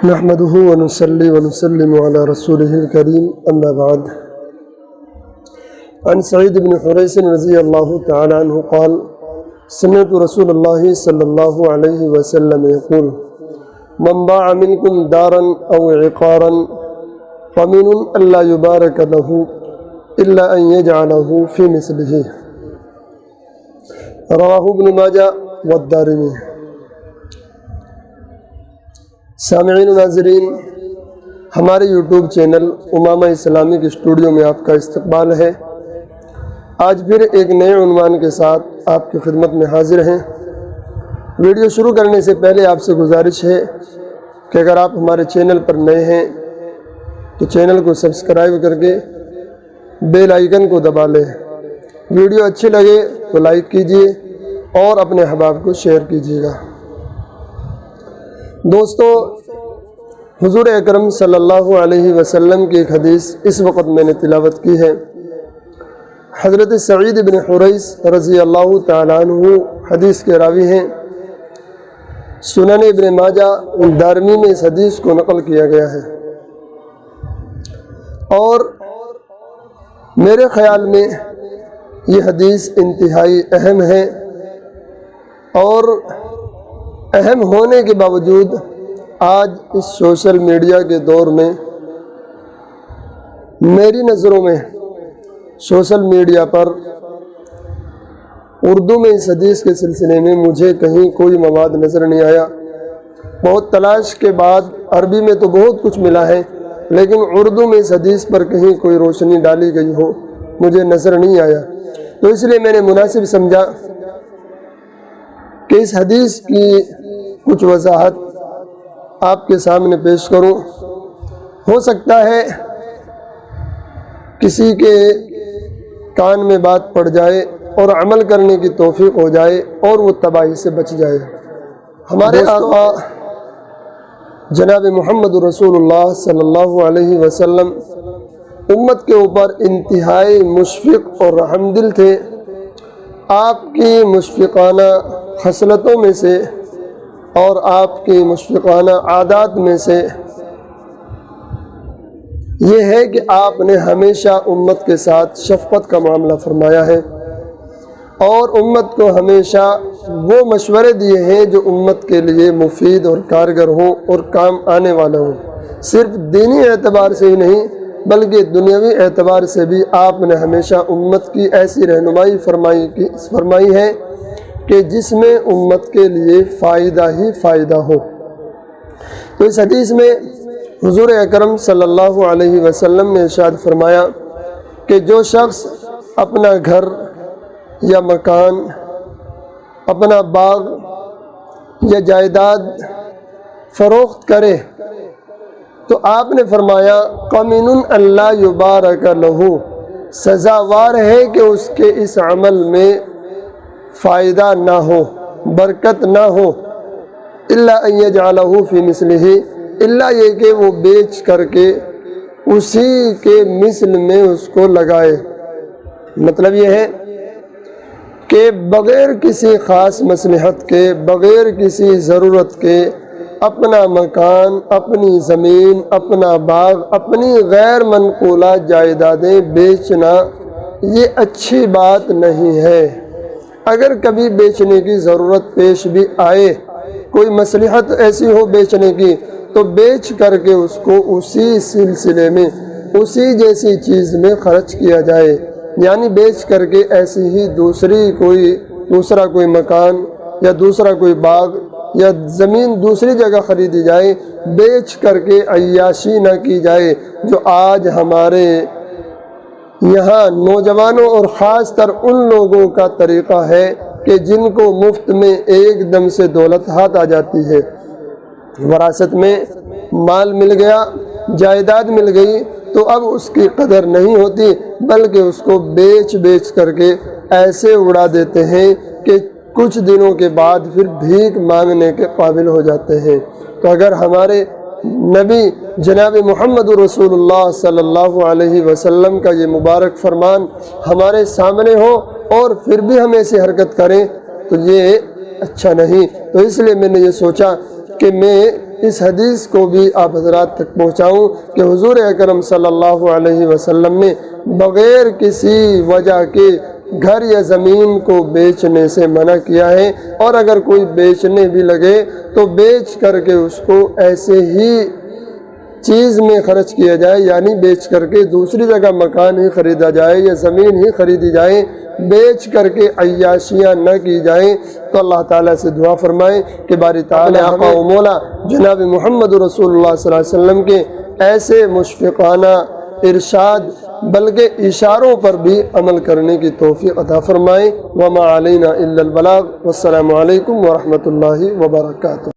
نحمده ونصلي ونسلم على رسوله الكريم أما بعد. عن سعيد بن حريث رضي الله تعالى عنه قال: سمعت رسول الله صلى الله عليه وسلم يقول: من باع منكم دارا أو عقارا فمن ألا يبارك له إلا أن يجعله في مثله. رواه ابن ماجہ والدارمی. سامعین و ناظرین، ہمارے یوٹیوب چینل امامہ اسلامی کے اسٹوڈیو میں آپ کا استقبال ہے. آج پھر ایک نئے عنوان کے ساتھ آپ کی خدمت میں حاضر ہیں. ویڈیو شروع کرنے سے پہلے آپ سے گزارش ہے کہ اگر آپ ہمارے چینل پر نئے ہیں تو چینل کو سبسکرائب کر کے بیل آئیکن کو دبا لیں. ویڈیو اچھی لگے تو لائک کیجیے اور اپنے احباب کو شیئر کیجیے گا. دوستو، حضور اکرم صلی اللہ علیہ وسلم کی ایک حدیث اس وقت میں نے تلاوت کی ہے. حضرت سعید بن حریث رضی اللہ تعالیٰ عنہ حدیث کے راوی ہیں. سنن ابن ماجہ دارمی میں اس حدیث کو نقل کیا گیا ہے، اور میرے خیال میں یہ حدیث انتہائی اہم ہے، اور اہم ہونے کے باوجود آج اس سوشل میڈیا کے دور میں میری نظروں میں سوشل میڈیا پر اردو میں اس حدیث کے سلسلے میں مجھے کہیں کوئی مواد نظر نہیں آیا. بہت تلاش کے بعد عربی میں تو بہت کچھ ملا ہے، لیکن اردو میں اس حدیث پر کہیں کوئی روشنی ڈالی گئی ہو مجھے نظر نہیں آیا. تو اس لیے میں نے مناسب سمجھا کہ اس حدیث کی کچھ وضاحت آپ کے سامنے پیش کروں. ہو سکتا ہے کسی کے کان میں بات پڑ جائے اور عمل کرنے کی توفیق ہو جائے اور وہ تباہی سے بچ جائے. ہمارے آقا جناب محمد رسول اللہ صلی اللہ علیہ وسلم امت کے اوپر انتہائی مشفق اور رحم دل تھے. آپ کی مشفقانہ خصلتوں میں سے اور آپ کی مشفقانہ عادات میں سے یہ ہے کہ آپ نے ہمیشہ امت کے ساتھ شفقت کا معاملہ فرمایا ہے، اور امت کو ہمیشہ وہ مشورے دیے ہیں جو امت کے لیے مفید اور کارگر ہوں اور کام آنے والا ہوں. صرف دینی اعتبار سے ہی نہیں بلکہ دنیاوی اعتبار سے بھی آپ نے ہمیشہ امت کی ایسی رہنمائی فرمائی ہے کہ جس میں امت کے لیے فائدہ ہی فائدہ ہو. تو اس حدیث میں حضور اکرم صلی اللہ علیہ وسلم نے ارشاد فرمایا کہ جو شخص اپنا گھر یا مکان، اپنا باغ یا جائیداد فروخت کرے تو آپ نے فرمایا قمن اللہ یبارک لہ، سزاوار ہے کہ اس کے اس عمل میں فائدہ نہ ہو، برکت نہ ہو، الا ان یجعلہ فی مثلہ، الا یہ کہ وہ بیچ کر کے اسی کے مثل میں اس کو لگائے. مطلب یہ ہے کہ بغیر کسی خاص مصلحت کے، بغیر کسی ضرورت کے اپنا مکان، اپنی زمین، اپنا باغ، اپنی غیر منقولہ جائیدادیں بیچنا یہ اچھی بات نہیں ہے. اگر کبھی بیچنے کی ضرورت پیش بھی آئے، کوئی مصلحت ایسی ہو بیچنے کی، تو بیچ کر کے اس کو اسی سلسلے میں، اسی جیسی چیز میں خرچ کیا جائے. یعنی بیچ کر کے ایسی ہی دوسرا کوئی مکان یا دوسرا کوئی باغ یا زمین دوسری جگہ خریدی جائے، بیچ کر کے عیاشی نہ کی جائے جو آج ہمارے یہاں نوجوانوں اور خاص تر ان لوگوں کا طریقہ ہے کہ جن کو مفت میں ایک دم سے دولت ہاتھ آ جاتی ہے. وراثت میں مال مل گیا، جائیداد مل گئی، تو اب اس کی قدر نہیں ہوتی بلکہ اس کو بیچ کر کے ایسے اڑا دیتے ہیں کہ کچھ دنوں کے بعد پھر بھیک مانگنے کے قابل ہو جاتے ہیں. تو اگر ہمارے نبی جناب محمد رسول اللہ صلی اللہ علیہ وسلم کا یہ مبارک فرمان ہمارے سامنے ہو اور پھر بھی ہم ایسی حرکت کریں تو یہ اچھا نہیں. تو اس لیے میں نے یہ سوچا کہ میں اس حدیث کو بھی آپ حضرات تک پہنچاؤں کہ حضور اکرم صلی اللہ علیہ وسلم نے بغیر کسی وجہ کے گھر یا زمین کو بیچنے سے منع کیا ہے، اور اگر کوئی بیچنے بھی لگے تو بیچ کر کے اس کو ایسے ہی چیز میں خرچ کیا جائے، یعنی بیچ کر کے دوسری جگہ مکان ہی خریدا جائے یا زمین ہی خریدی جائے، بیچ کر کے عیاشیاں نہ کی جائیں۔ تو اللہ تعالیٰ سے دعا فرمائیں کہ باری تعالیٰ آقا و مولا جناب محمد رسول اللہ صلی اللہ علیہ وسلم کے ایسے مشفقانہ ارشاد بلکہ اشاروں پر بھی عمل کرنے کی توفیق عطا فرمائیں۔ وما علینا الا البلاغ، والسلام علیکم ورحمۃ اللہ وبرکاتہ۔